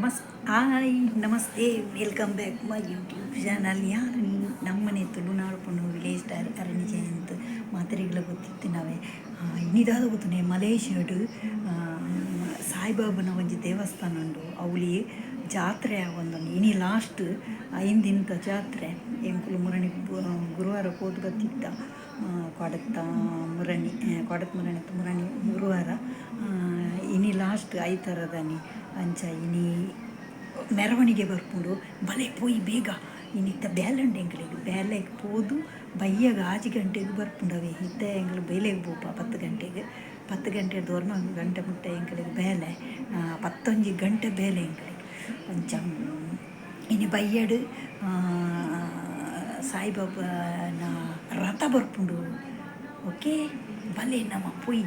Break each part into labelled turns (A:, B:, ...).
A: Hi ನಮಸ್ತೆ, welcome back my YouTube channel. ಯಾರು ನಮ್ಮನೆ ತುಳುನಾಡು ವಿಲೇಜ್ ಸ್ಟಾರ್ harinijayanth ಮಾತ್ರೆಗಳ ಗೊತ್ತಿತ್ತು ನಾವೇ ಇನ್ನಿದಾದ ಗೊತ್ತುನೆ ಮಲೇಷ್ಯಾಡು ಸಾಯಿಬಾಬನ ಒಂಜಿ ದೇವಸ್ಥಾನ ಉಂಡು. ಅವಳಿ ಜಾತ್ರೆ ಒಂದೊಂದು ಇನಿ ಲಾಸ್ಟ್ 5 ದಿನದ ಜಾತ್ರೆ. ಎಂಕುಲು ಮುರಣಿ ಗುರುವಾರ ಹೋದ್ ಬತ್ತಿದ್ದ ಕೊಡತ್ತ ಮುರಣಿ ಗುರುವಾರ ಇನಿ ಲಾಸ್ಟ್ ಐತರದನಿ ಅಂಚ ಇನಿ ಮೆರವಣಿಗೆ ಬರ್ಪುಂಡು. ಬಲೆ ಪೋಯಿ ಬೇಗ ಇನ್ನಿತ್ತ ಬೇಲಂಡೆ ಎಂಕ್ಲೆಗ್ ಬೇಲೆಗೆ ಪೋದು ಬಯ್ಯಾಗ 6 ಗಂಟೆಗೆ ಬರ್ಪುಂಡವೆ. ಇತ್ತ ಎಂಗ್ಳು ಬೇಲೆಗೆ ಪೋಪ 10 ಗಂಟೆಗೆ 10 ಗಂಟೆ ದೋರ್ಮ ಗಂಟೆ ಮುಟ್ಟ ಎಂಕ್ಲೆಗ್ ಬೇಲೆ 11 ಗಂಟೆ ಬೇಲೆ ಎಂಕ್ಲೆಗ್ ಅಂಚ ಇನಿ ಬಯ್ಯಡು ಸಾಯಿಬಾಬನ ರಥ ಬರ್ಪುಂಡು. ಓಕೆ ಬಲೆ ನಮ್ಮ ಪೊಯ್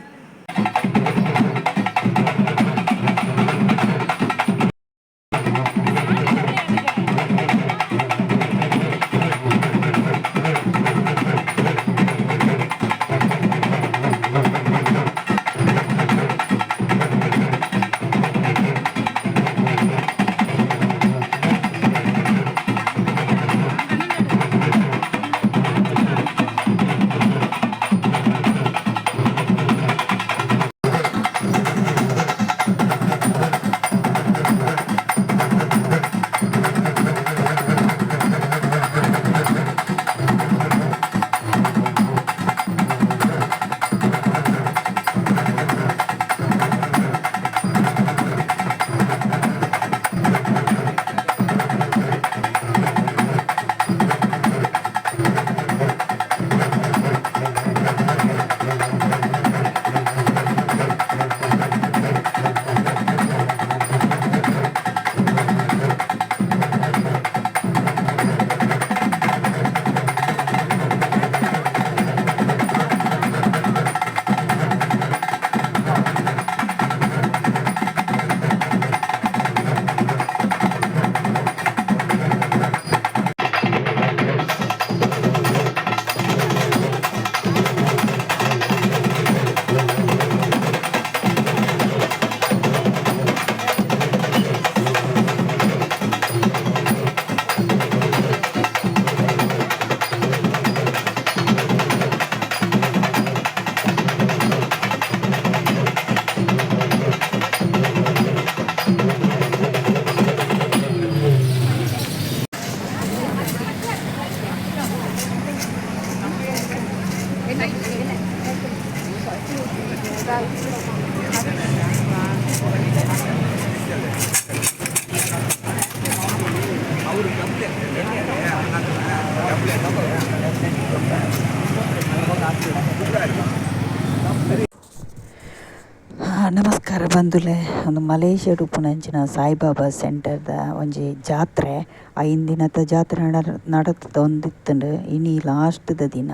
A: ನಮಸ್ಕಾರ ಬಂಧುಲೆ. ಒಂದು ಮಲೇಷ್ಯಾಡು ಉಪ್ಪುನಂಚಿನ ಸಾಯಿಬಾಬಾ ಸೆಂಟರ್ದ ಒಂಜಿ ಜಾತ್ರೆ 5 ದಿನದ ಜಾತ್ರೆ ನಡತದ ಒಂದಿತ್ತುಂಡು. ಇನಿ ಲಾಸ್ಟ್ದ ದಿನ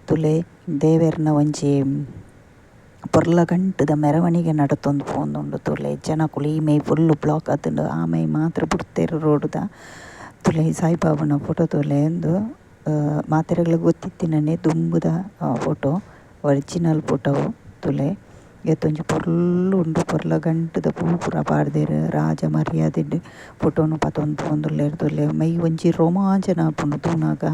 A: ತುಲೆ ದೇವೆರ್ನ ಒಂಜಿ ಪೊರ್ಲ ಗಂಟದ ಮೆರವಣಿಗೆ ನಡತೊಂದು ಪೋಂದುಂಡು. ತುಲೆ ಜನಕುಲು ಈ ಮೈ ಫುಲ್ಲು ಬ್ಲಾಕ್ ಆತುಂಡು. ಆ ಮೈ ಮಾತ್ರ ಬಿಡ್ತೇರು ರೋಡ್ದ. ತುಲೆ ಸಾಯಿಬಾಬನ ಫೋಟೋ ತುಲೆ ಎಂದು ಮಾತೆರೆಗ್ಲ ಗೊತ್ತಿತ್ತಿನೇ ದುಂಬುದ ಫೋಟೋ ಒರಿಜಿನಲ್ ಫೋಟೋ ತುಲೆ ಎತ್ತೊಂಜಿ ಪೊರ್ಲು ಉಂಡು. ಪೊರ್ಲ ಗಂಟದ ಪೂಪುರ ಪಾಡ್ದೆರ್ ರಾಜ ಮರ್ಯಾದೆಡ್ ಫೋಟೋನು ಪತೊಂದು ಪೋಂದುಲ್ಲೆರ್ ತುಲೆ ಮೈ ಒಂಜಿ ರೋಮಾಂಚನ ಆಪುಂಡು ತೂನಾಗ.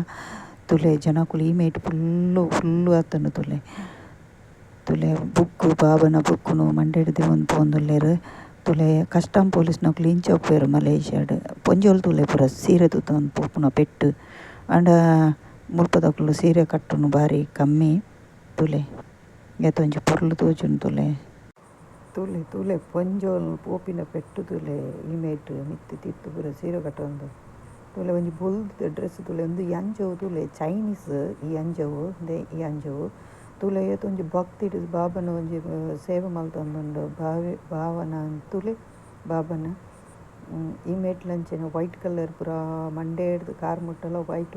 A: ತುಲೆ ಜನಕುಲು ಈ ಮೇಟ್ ಫುಲ್ಲು ಆತುಂಡು ತುಲೆ. ತುಲೆ ಬುಕ್ಕು ಬಾಬನ ಬುಕ್ಕುನು ಮಂಡೆಡ್ದೆ ಒಂದು ಪೋಂದುಲ್ಲೆರ್. ತುಲೆ ಕಸ್ಟಮ್ ಪೊಲೀಸ್ನಕುಲು ಇಂಚ ಉಪ್ಪೇರು ಮಲೇಷ್ಯಾಡ್ ಪೊಂಜೋಲ್ ತುಲೆ ಪೂರ ಸೀರೆ ತುತ್ತೊಂದು ಪೋಪುನ ಪೆಟ್ಟು ಆಂಡ ಮುಲ್ಪದಕುಲು ಸೀರೆ ಕಟ್ಟುನು ಬಾರಿ ಕಮ್ಮಿ. ತುಲೆ ಎತ್ತೊಂಜಿ ಪೊರ್ಲು ತೋಜುಂಡು ತುಲೆ. ತುಲೆ ತುಲೆ ಪೊಂಜೋಲ್ ಪೋಪಿನ ಪೆಟ್ಟು ತುಲೆ ಈ ಮೇಟ್ ಮಿತ್ತಿ ತಿತ್ತು ಪೂರ ಸೀರೆ ಕಟ್ಟೊಂದು ತುಲೆ ಒಂಜಿ ಬೊಲ್ದು ಡ್ರೆಸ್ ತುಲೆ ಒಂದು ಈ ಅಂಜವು ತುಲೆ ಚೈನೀಸ್ ಈ ಅಂಜವು ಈ ಅಂಜವು ತುಲೆ ಎತ್ತೊಂಜಿ ಭಕ್ತಿಡ್ ಬಾಬನ ಒಂಜಿ ಸೇವೆ ಮಲ್ತೊಂದುಂಡು ಭಾವನ ತುಲೆ ಬಾಬನ ಈ ಮೇಟ್ಲಂಚೆನ ವೈಟ್ ಕಲರ್ ಪೂರ ಮಂಡೇಡ್ದು ಕಾರ್ ಮುಟ್ಟಲ ವೈಟ್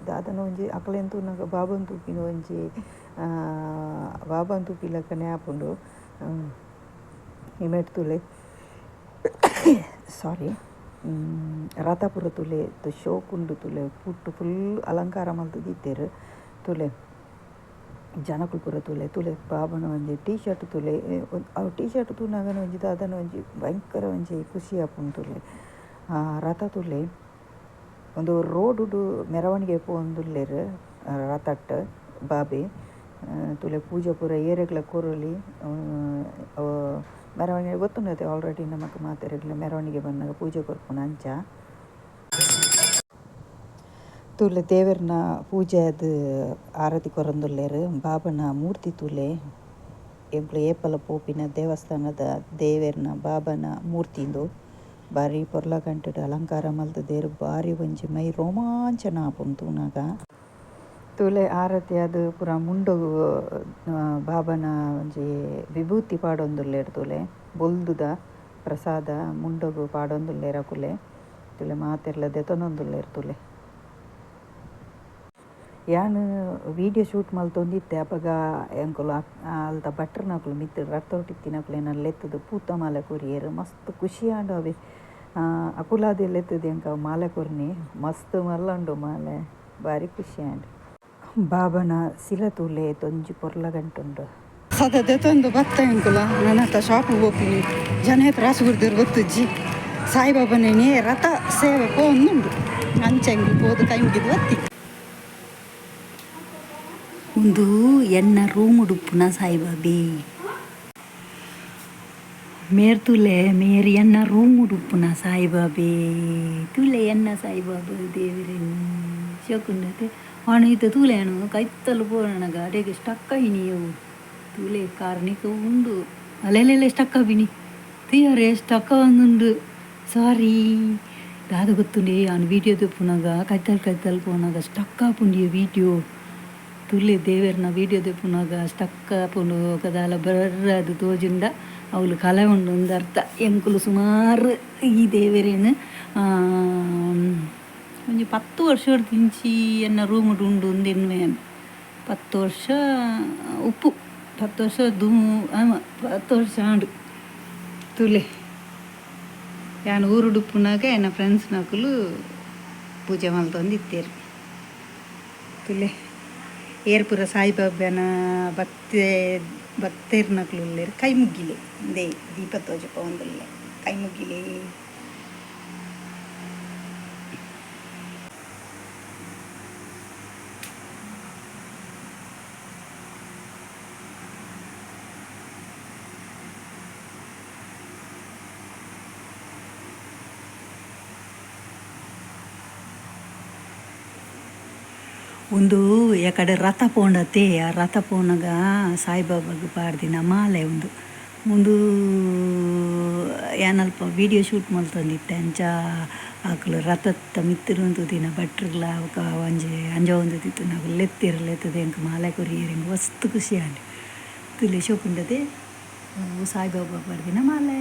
A: ದಾದನ ಒಂಜಿ ಅಕಲೆಂತೂನಗ ಬಾಬನ್ ತೂಪಿನ ಒಂಜಿ ಬಾಬನ್ ತೂಪಿ ಲಕ್ಕನೆ ಆಪುಂಡು ಈ ಮೇಟ್ ತುಲೆ ಸಾರಿ ರಥಪುರ ತುಲೆ ಶೋಕುಂಡು ತುಲೆ ಪುಟ್ಟು ಫುಲ್ ಅಲಂಕಾರ ಮಲ್ತು ದೀತೆರ್ ತುಲೆ ಜನಕ್ಕೂ ಪೂರ ತುಲೆ ಬಾಬನ ಒಂಜಿ ಟೀ ಶರ್ಟ್ ತುಲೆ ಅವು ಟೀ ಶರ್ಟ್ ತೂನಾಗನ ಒಂಜಿದ ಅದನ್ನು ಒಂಜಿ ಭಯಂಕರ ಒಂಜಿ ಖುಷಿ ಆಪುಂಡು ತುಲೆ. ರಥ ತುಲೆ ಒಂದು ರೋಡುಡು ಮೆರವಣಿಗೆ ಪೋಂದುಲ್ಲೆರ್ ರಥಟ್ ಬಾಬೆ ತುಲೆ ಪೂಜೆ ಪೂರ ಏರೆಗ್ಲ ಕೊರೊಲಿ ಮೆರವಣಿಗೆ ಗೊತ್ತುಂಡತೆ ಆಲ್ರೆಡಿ ನಮಕ್ ಮಾತೆರೆಗ್ಲ ಮೆರವಣಿಗೆ ಬಂದಾಗ ಪೂಜೆ ಕೊರ್ಪುನ ಅಂಚ ತುಲೆ ದೇವರನ ಪೂಜೆ ಅದು ಆರತಿ ಕೊರಂದುಲ್ಲೆರ್ ಬಾಬನ ಮೂರ್ತಿ ತುಲೆ ಎಂಕ್ಲು ಏಪಲ ಪೋಪಿನ ದೇವಸ್ಥಾನದ ದೇವರನ ಬಾಬನ ಮೂರ್ತಿಂದು ಬಾರಿ ಪೊರ್ಲ ಗಂಟೆಡು ಅಲಂಕಾರ ಮಲ್ತದೇರು ಬಾರಿ ಒಂಜಿ ಮೈ ರೋಮಾಂಚನ ಆಪುಂಡು ತೂನಗ ತುಲೆ ಆರತಿ ಅದು ಪೂರ ಮುಂಡೋಗು ಬಾಬನ ಒಂಜಿ ವಿಭೂತಿ ಪಾಡೊಂದುಲ್ಲೆರ್ ತುಲೆ ಬೊಲ್ದುದ ಪ್ರಸಾದ ಮುಂಡೋಗು ಪಾಡೊಂದುಲ್ಲೆರ್ ಅಕುಲೆ ತುಲೆ ಮಾತೆರ್ಲ ದೆತೊನೊಂದುಲ್ಲೆರ್ ತುಲೆ. ಯಾನ್ ವೀಡಿಯೋ ಶೂಟ್ ಮಲ್ತೊಂದಿತ್ತೆ ಅಪಗ ಎಂಕುಲು ಅಲ್ದ ಭಟ್ರನಕುಲು ಮಿತ್ತು ರಥೊಟ್ಟಿತ್ತಿನಕುಲು ಏನಲ್ಲಿ ಎತ್ತದು ಪೂತ ಮಾಲೆ ಕೊರಿಯರು ಮಸ್ತ್ ಖುಷಿ ಆಂಡು ಅವೆ ಅಕುಲಾದೆಲ್ಲ ಎತ್ತದು ಎಂಕ ಮಾಲೆ ಕೊರ್ನಿ ಮಸ್ತ್ ಮಲ್ಲಂಡು ಮಾಲೆ ಬಾರಿ ಖುಷಿ ಆಂಡು. ಬಾಬನ ಸಿಲ ತೂಲೆ ತೊಂಜಿ ಪೊರ್ಲ ಗಂಟುಂಡು ಸದದೆ ತಂದು ಬತ್ತ ಎಂಕುಲ ನನ್ನತ್ತ ಶಾಪಿಗೆ ಹೋಗ್ತೀನಿ ಜನ ಹತ್ರ ರಾಸುಗುರ್ದಿರು ಗೊತ್ತಜ್ಜಿ ಸಾಯಿಬಾಬನೇ ರಥ ಸೇವೆ ಪೋಂದುಂಡು ಅಂಚಂಗಿ ಪೋದು ಕೈ ಮುಗಿದು ಬತ್ತಿ ಒಂದು ಎನ್ನ ರೂಮ್ ಉಡುಪುನ ಸಾಯಿಬಾಬಿ ಮೇರ್ ತುಲೆ ಮೇರ್ ಎನ್ನ ರೂಮ್ ಉಡುಪುನ ಸಾಯಿಬಾಬಿ ತುಲೆ ಎನ್ನ ಸಾಯಿಬಾಬು ದೇವರನ್ನು ಶೋಕುಂಡತೆ ಹಣಿತ ತೂಲೇನು ಕೈತ್ತಲು ಪೋಣಗ ಅಡೆಗೆ ಸ್ಟಕ್ಕ ಇನಿಯವು ತೂಲೆ ಕಾರ್ಣಿಕ ಉಂಡು ಅಲೆಲೆಲೆ ಸ್ಟಕ್ಕ ಬಿನಿ ತೀಯರೆ ಸ್ಟಕ್ಕ ಒಂದುಂಡು ಸಾರಿ ದಾದ ಗೊತ್ತುಂಡೆ ಅವನು ವೀಡಿಯೋ ತೆಪ್ಪುನಾಗ ಕೈತಲ್ ಪೋನಾಗ ಸ್ಟಕ್ಕ ಪುಂಡಿಯ ವೀಡಿಯೋ ತುಲೆ ದೇವರನ ವೀಡಿಯೋ ತೆಪ್ಪುನಾಗ ಸ್ಟಕ್ಕ ಪುಂಡು ಕದಾಲ ಬರ್ರದು ತೋಜುಂಡ ಅವಳು ಕಲೆ ಉಂಡು ಒಂದು ಅರ್ಥ ಎಂಕುಲು ಸುಮಾರು ಈ ದೇವರೇನು ಒಂಜಿ 10 ವರ್ಷ ತಿಂಚಿ ಎನ್ನ ರೂಮ್ ಉಂಡು ಒಂದೆನ್ವೆ 10 ವರ್ಷ ಉಪ್ಪು 10 ವರ್ಷ 10 ವರ್ಷ ಆಂಡು ತುಲೆ ಯಾನು ಊರುಡುಪ್ಪುನಾಗ ಎನ್ನ ಫ್ರೆಂಡ್ಸ್ ನಕುಲು ಪೂಜೆ ಮಲ್ತೊಂದಿತ್ತೇರು ತುಲೆ ಏರ್ಪುರ ಸಾಯಿಬಾಬನ ಭಕ್ತೇರ್ನಕುಲು ಉಲ್ಲೇರು ಕೈ ಮುಗ್ಗಿಲೆ ದೇ ದೀಪ ತೋಜಪ ಒಂದುಲ್ಲೆ ಕೈ ಮುಗ್ಗಿಲೆ. ಒಂದು ಎಕಡೆ ರಥ ಪೋಂಡತೆ ಆ ರಥ ಪೋನಾಗ ಸಾಯಿಬಾಬಾಗ ಪಾಡ್ದಿನ ಮಾಲೆ ಒಂದು ಏನಲ್ಪ ವೀಡಿಯೋ ಶೂಟ್ ಮಲ್ತೊಂದಿತ್ತೆ ಅಂಚ ಆಕಲು ರಥದ ಮಿತ್ತಿರುಂದು ದಿನ ಭಟ್ರುಗ್ಲ ಅವಕ ಒಂಜಿ ಅಂಜ ಒಂದಿತ್ತು ನಾವು ಲೆತ್ತಿರಲೆತ್ತದೆ ಎಂಕ ಮಾಲೆ ಕೊರಿಯರ್ ಎಂಗೆ ಮಸ್ತ್ ಖುಷಿ ಆಂಡಿ ತುಲೆ ಶೋಕುಂಡದೆ ಸಾಯಿಬಾಬಾ ಪಾಡ್ದಿನ ಮಾಲೆ.